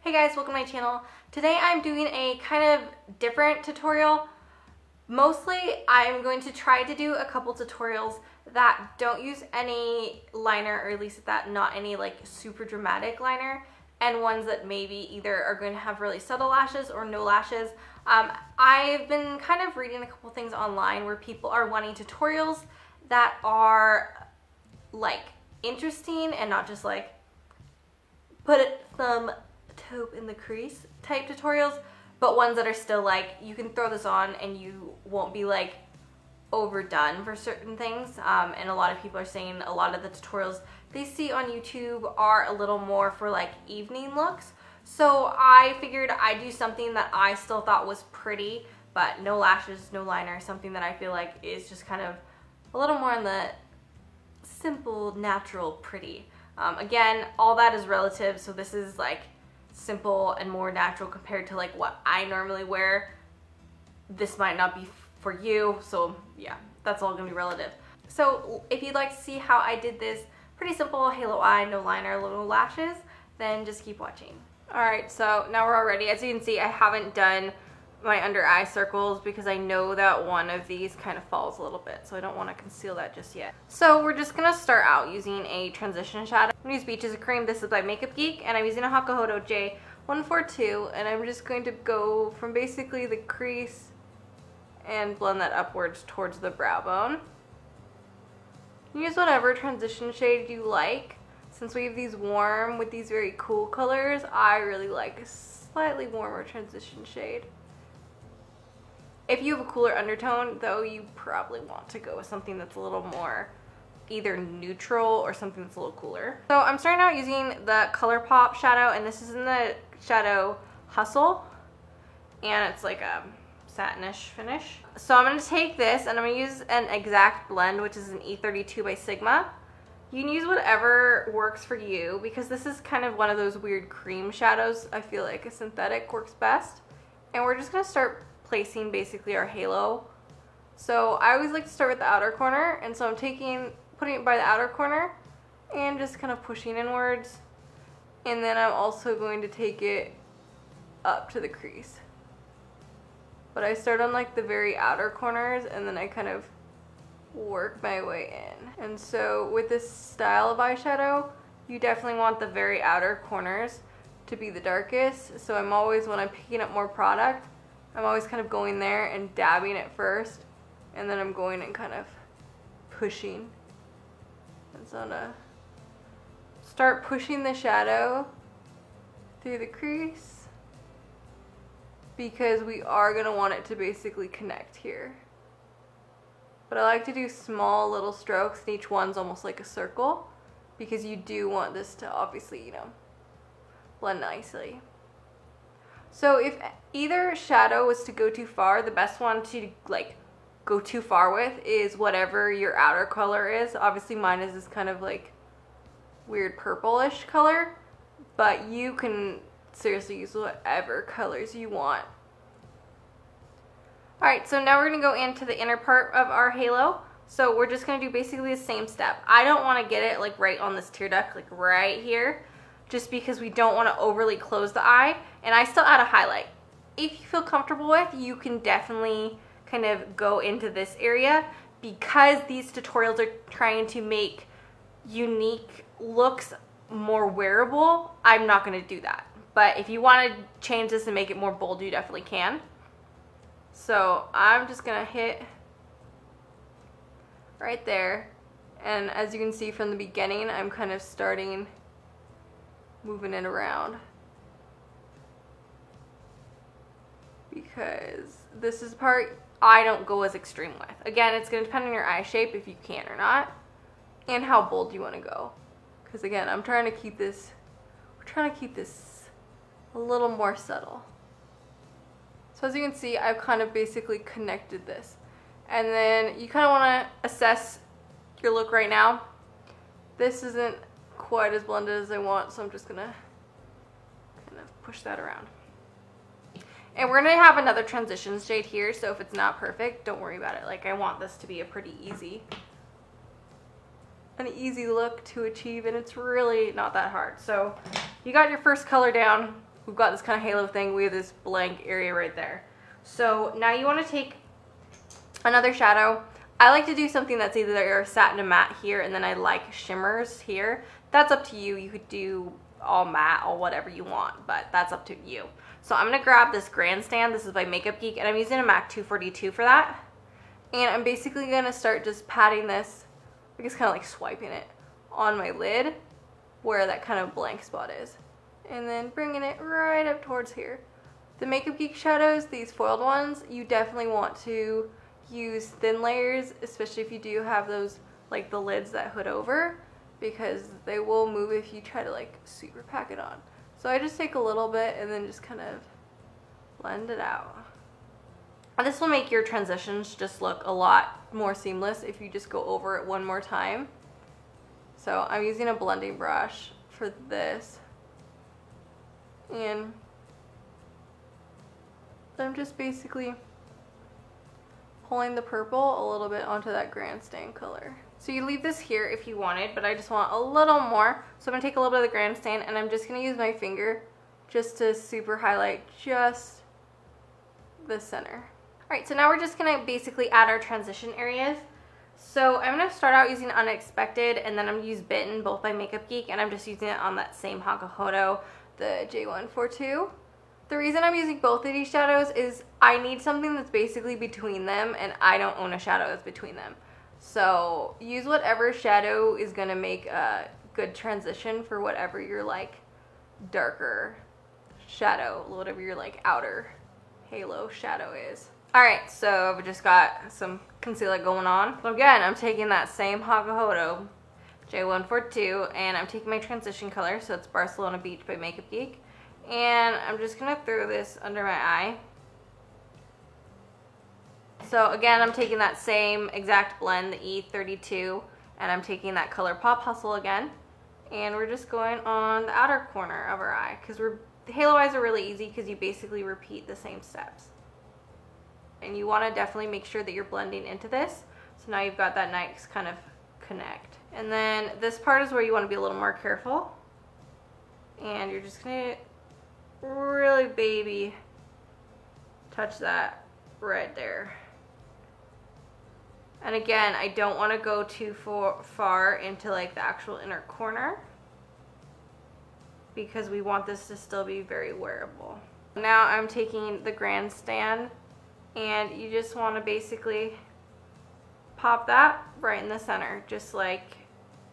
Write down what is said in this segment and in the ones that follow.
Hey guys, welcome to my channel. Today I'm doing a kind of different tutorial. Mostly I'm going to try to do a couple tutorials that don't use any liner, or at least that not any like super dramatic liner, and ones that maybe either are going to have really subtle lashes or no lashes. I've been kind of reading a couple things online where people are wanting tutorials that are like interesting and not just like put some taupe in the crease type tutorials, but ones that are still like you can throw this on and you won't be like overdone for certain things. And a lot of people are saying a lot of the tutorials they see on YouTube are a little more for like evening looks. So I figured I'd do something that I still thought was pretty, but no lashes, no liner, something that I feel like is just kind of a little more on the simple, natural, pretty. Again, all that is relative, so this is like simple and more natural compared to like what I normally wear. This might not be for you, so yeah, that's all gonna be relative. So if you'd like to see how I did this pretty simple halo eye, no liner, little lashes, then just keep watching. Alright, so now we're all ready. As you can see, I haven't done my under eye circles because I know that one of these kind of falls a little bit, so I don't want to conceal that just yet. So we're just gonna start out using a transition shadow. I'm gonna use Beaches of Cream. This is by Makeup Geek, and I'm using a Hakuhodo J142, and I'm just going to go from basically the crease and blend that upwards towards the brow bone. Use whatever transition shade you like. Since we have these warm with these very cool colors, I really like a slightly warmer transition shade. If you have a cooler undertone, though, you probably want to go with something that's a little more either neutral or something that's a little cooler. So I'm starting out using the Colourpop shadow, and this is in the shadow Hustle, and it's like a satinish finish. So I'm going to take this and I'm going to use an exact blend, which is an E32 by Sigma. You can use whatever works for you, because this is kind of one of those weird cream shadows. I feel like a synthetic works best. And we're just going to start placing basically our halo. So I always like to start with the outer corner, and so I'm putting it by the outer corner and just kind of pushing inwards, and then I'm also going to take it up to the crease. But I start on like the very outer corners and then I kind of work my way in. And so with this style of eyeshadow, you definitely want the very outer corners to be the darkest. So I'm always, when I'm picking up more product, I'm always kind of going there and dabbing it first, and then I'm going and kind of pushing. And so I'm gonna start pushing the shadow through the crease, because we are gonna want it to basically connect here. But I like to do small little strokes, and each one's almost like a circle, because you do want this to obviously, you know, blend nicely. So if either shadow was to go too far, the best one to like go too far with is whatever your outer color is. Obviously mine is this kind of like weird purplish color, but you can seriously use whatever colors you want. Alright, so now we're going to go into the inner part of our halo. So we're just going to do basically the same step. I don't want to get it like right on this tear duct, like right here, just because we don't want to overly close the eye, and I still add a highlight. If you feel comfortable with, you can definitely kind of go into this area, because these tutorials are trying to make unique looks more wearable. I'm not going to do that, but if you want to change this and make it more bold, you definitely can. So I'm just going to hit right there, and as you can see from the beginning, I'm kind of starting moving it around, because this is part I don't go as extreme with. Again, it's going to depend on your eye shape if you can or not, and how bold you want to go, because again, we're trying to keep this a little more subtle. So as you can see, I've kind of basically connected this, and then you kind of want to assess your look right now. This isn't quite as blended as I want, so I'm just gonna kind of push that around. And we're gonna have another transition shade here, so if it's not perfect, don't worry about it. Like, I want this to be a pretty easy an easy look to achieve, and it's really not that hard. So you got your first color down, we've got this kind of halo thing. We have this blank area right there. So now you want to take another shadow. I like to do something that's either satin and matte here, and then I like shimmers here. That's up to you. You could do all matte or whatever you want, but that's up to you. So I'm going to grab this Grandstand. This is by Makeup Geek, and I'm using a MAC 242 for that. And I'm basically going to start just patting this, I guess kind of like swiping it on my lid where that kind of blank spot is. And then bringing it right up towards here. The Makeup Geek shadows, these foiled ones, you definitely want to use thin layers, especially if you do have those, like the lids that hood over, because they will move if you try to like super pack it on. So I just take a little bit and then just kind of blend it out. And this will make your transitions just look a lot more seamless if you just go over it one more time. So I'm using a blending brush for this. And I'm just basically pulling the purple a little bit onto that Grandstand color. So you leave this here if you wanted, but I just want a little more. So I'm going to take a little bit of the Grandstand, and I'm just going to use my finger just to super highlight just the center. Alright, so now we're just going to basically add our transition areas. So I'm going to start out using Unexpected, and then I'm going to use Bitten, both by Makeup Geek, and I'm just using it on that same Hourglass, the J142. The reason I'm using both of these shadows is I need something that's basically between them, and I don't own a shadow that's between them. So use whatever shadow is going to make a good transition for whatever your like darker shadow, whatever your like outer halo shadow is. Alright, so I've just got some concealer going on. So again, I'm taking that same Hourglass J142, and I'm taking my transition color, so it's Barcelona Beach by Makeup Geek. And I'm just going to throw this under my eye. So again, I'm taking that same exact blend, the E32, and I'm taking that Colourpop Hustle again. And we're just going on the outer corner of our eye, because the halo eyes are really easy because you basically repeat the same steps. And you want to definitely make sure that you're blending into this. So now you've got that nice kind of connect. And then this part is where you want to be a little more careful. And you're just going to really baby touch that right there. And again, I don't want to go too far into like the actual inner corner, because we want this to still be very wearable. Now I'm taking the Grandstand, and you just want to basically pop that right in the center, just like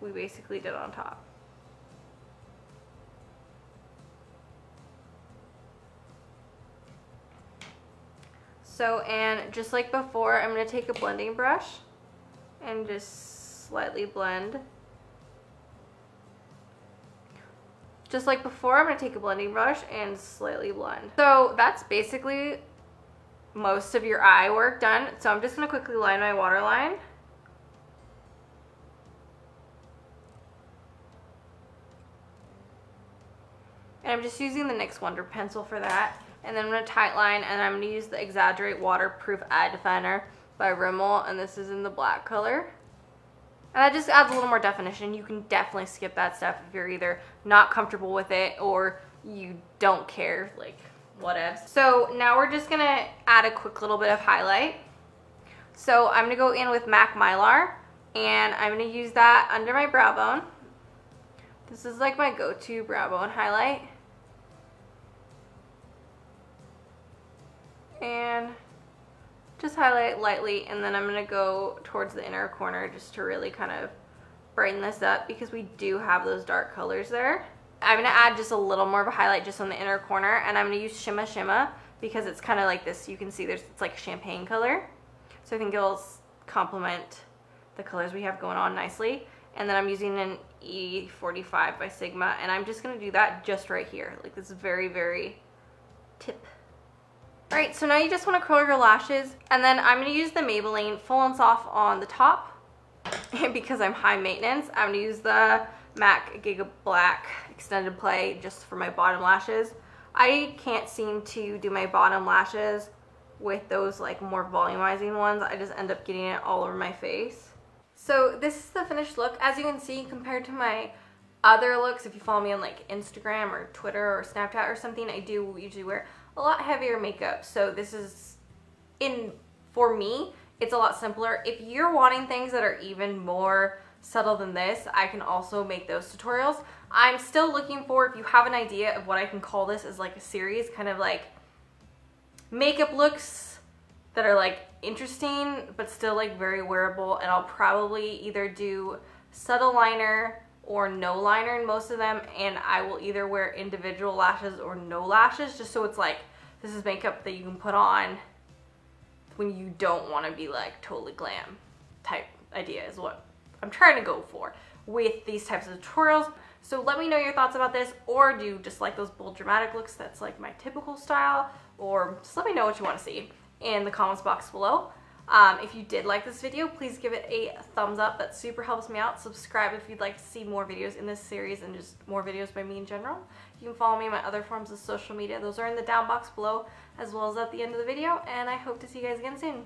we basically did on top. So, and just like before, I'm going to take a blending brush and just slightly blend. Just like before, I'm going to take a blending brush and slightly blend. So that's basically most of your eye work done. So I'm just going to quickly line my waterline. And I'm just using the NYX Wonder Pencil for that. And then I'm going to tight line, and I'm going to use the Exaggerate Waterproof Eye Definer by Rimmel, and this is in the black color. And that just adds a little more definition. You can definitely skip that step if you're either not comfortable with it or you don't care, like whatevs. So now we're just going to add a quick little bit of highlight. So I'm going to go in with MAC Mylar, and I'm going to use that under my brow bone. This is like my go-to brow bone highlight. And just highlight lightly, and then I'm going to go towards the inner corner just to really kind of brighten this up, because we do have those dark colors there. I'm going to add just a little more of a highlight just on the inner corner, and I'm going to use Shimma because it's kind of like this. You can see it's like champagne color. So I think it'll complement the colors we have going on nicely. And then I'm using an E45 by Sigma, and I'm just going to do that just right here. Like this very, very tip. Alright, so now you just want to curl your lashes, and then I'm going to use the Maybelline Full and Soft on the top. And because I'm high maintenance, I'm going to use the MAC Gigablack Extended Play just for my bottom lashes. I can't seem to do my bottom lashes with those like more volumizing ones. I just end up getting it all over my face. So this is the finished look. As you can see, compared to my other looks, if you follow me on like Instagram or Twitter or Snapchat or something, I do usually wear a lot heavier makeup. So this is, for me, it's a lot simpler. If you're wanting things that are even more subtle than this, I can also make those tutorials. I'm still looking for, if you have an idea of what I can call this as like a series, kind of like makeup looks that are like interesting but still like very wearable, and I'll probably either do subtle liner or no liner in most of them, and I will either wear individual lashes or no lashes, just so it's like this is makeup that you can put on when you don't want to be like totally glam type idea is what I'm trying to go for with these types of tutorials. So let me know your thoughts about this, or do you just like those bold dramatic looks that's like my typical style, or just let me know what you want to see in the comments box below. If you did like this video, please give it a thumbs up. That super helps me out. Subscribe if you'd like to see more videos in this series and just more videos by me in general. You can follow me on my other forms of social media. Those are in the down box below as well as at the end of the video, and I hope to see you guys again soon.